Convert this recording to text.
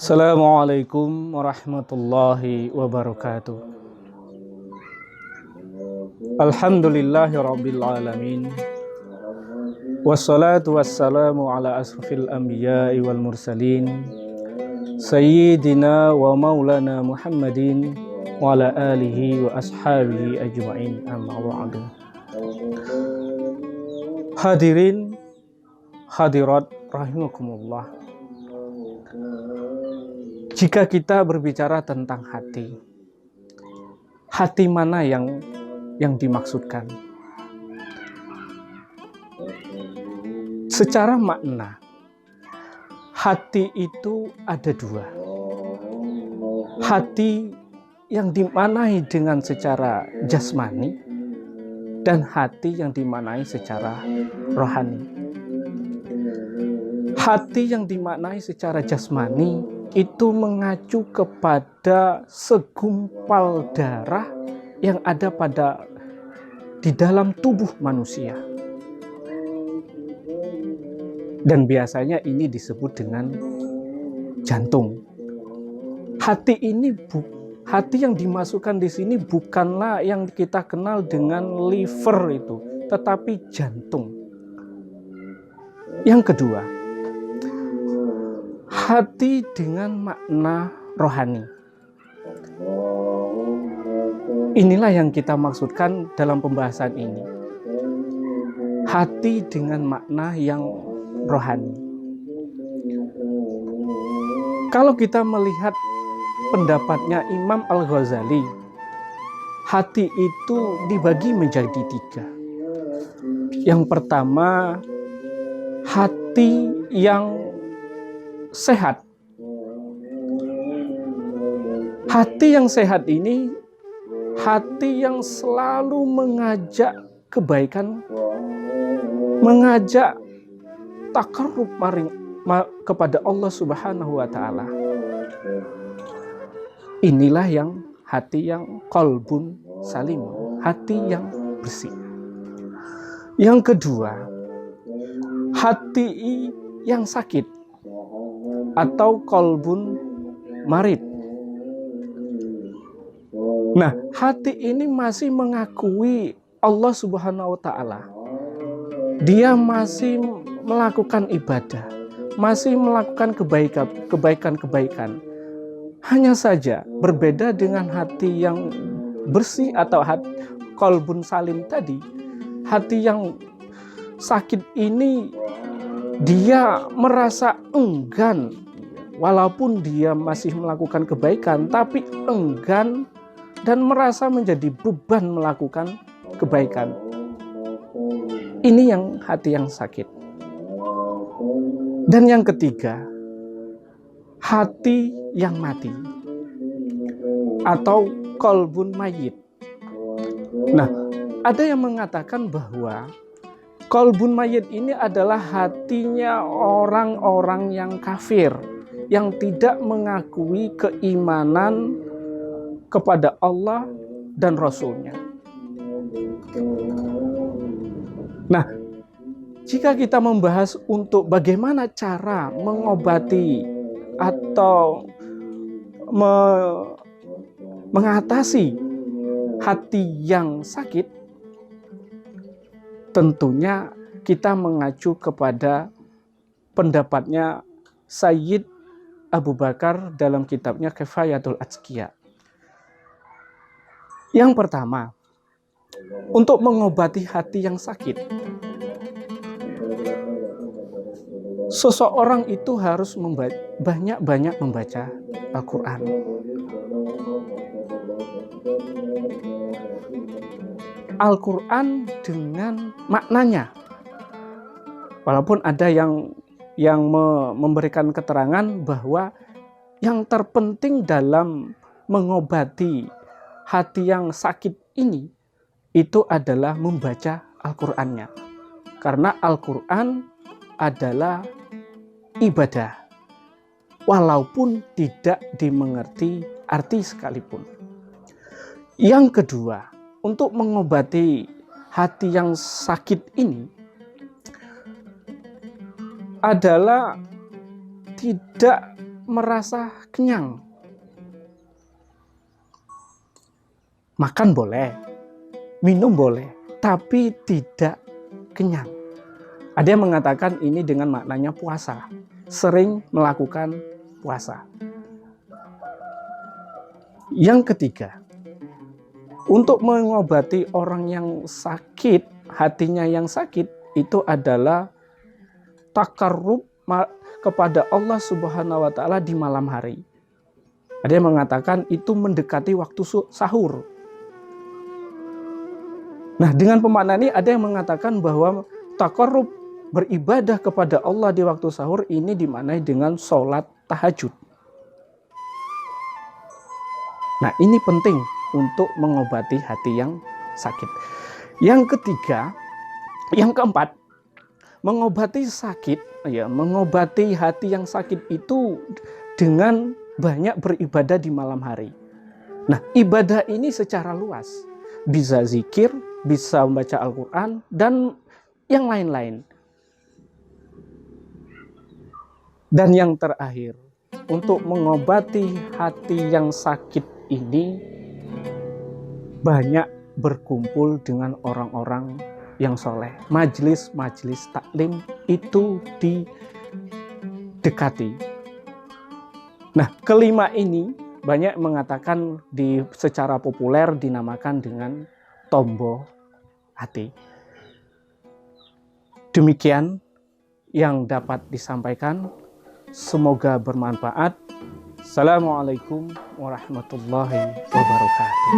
Assalamualaikum warahmatullahi wabarakatuh. Alhamdulillahi rabbil alamin. Wassalatu wassalamu ala asrafil anbiya'i wal mursalin Sayyidina wa maulana Muhammadin wa ala alihi wa ashabihi ajma'in, amma ba'du. Hadirin hadirat rahimakumullah. Jika kita berbicara tentang hati mana yang dimaksudkan? Secara makna, hati itu ada dua. Hati yang dimaknai dengan secara jasmani dan hati yang dimaknai secara rohani. Hati yang dimaknai secara jasmani itu mengacu kepada segumpal darah yang ada di dalam tubuh manusia. Dan biasanya ini disebut dengan jantung. Hati yang dimasukkan di sini bukanlah yang kita kenal dengan liver itu, tetapi jantung. Yang kedua, hati dengan makna rohani. Inilah yang kita maksudkan dalam pembahasan ini. Hati dengan makna yang rohani. Kalau kita melihat pendapatnya Imam Al-Ghazali, hati itu dibagi menjadi tiga. Yang pertama, hati yang sehat. Hati yang sehat ini hati yang selalu mengajak kebaikan, mengajak takarrub kepada Allah Subhanahu wa taala. Inilah yang hati yang qalbun salim, hati yang bersih. Yang kedua, hati yang sakit atau qalbun marid. Nah, hati ini masih mengakui Allah Subhanahu wa taala. Dia masih melakukan ibadah, masih melakukan kebaikan. Hanya saja berbeda dengan hati yang bersih atau hati qalbun salim tadi. Hati yang sakit ini dia merasa enggan, walaupun dia masih melakukan kebaikan, tapi enggan dan merasa menjadi beban melakukan kebaikan. Ini yang hati yang sakit. Dan yang ketiga, hati yang mati atau qalbun mayyit. Nah, ada yang mengatakan bahwa qalbun mayyit ini adalah hatinya orang-orang yang kafir, yang tidak mengakui keimanan kepada Allah dan Rasul-Nya. Nah, jika kita membahas untuk bagaimana cara mengobati atau mengatasi hati yang sakit, tentunya kita mengacu kepada pendapatnya Sayyid Abu Bakar dalam kitabnya Kifayatul Atqiya. Yang pertama, untuk mengobati hati yang sakit, seseorang itu harus banyak-banyak membaca Al-Quran. Al-Quran dengan maknanya. Walaupun ada yang memberikan keterangan bahwa yang terpenting dalam mengobati hati yang sakit ini itu adalah membaca Al-Qur'annya. Karena Al-Qur'an adalah ibadah, walaupun tidak dimengerti arti sekalipun. Yang kedua, untuk mengobati hati yang sakit ini adalah tidak merasa kenyang. Makan boleh, minum boleh, tapi tidak kenyang. Ada yang mengatakan ini dengan maknanya puasa, sering melakukan puasa. Yang ketiga, untuk mengobati orang yang sakit, hatinya yang sakit, itu adalah takarrub kepada Allah Subhanahu wa Ta'ala di malam hari. Ada yang mengatakan itu mendekati waktu sahur. Nah, dengan pemaknaan ini ada yang mengatakan bahwa takarrub beribadah kepada Allah di waktu sahur ini dimaknai dengan sholat tahajud. Nah, ini penting untuk mengobati hati yang sakit. Yang ketiga, yang keempat, mengobati sakit, mengobati hati yang sakit itu dengan banyak beribadah di malam hari. Nah, ibadah ini secara luas, bisa zikir, bisa membaca Al-Quran, dan yang lain-lain. Dan yang terakhir, untuk mengobati hati yang sakit ini, banyak berkumpul dengan orang-orang yang soleh. Majelis-majelis taklim itu didekati. Nah, kelima ini banyak mengatakan secara populer dinamakan dengan tombo hati. Demikian yang dapat disampaikan. Semoga bermanfaat. Assalamualaikum warahmatullahi wabarakatuh.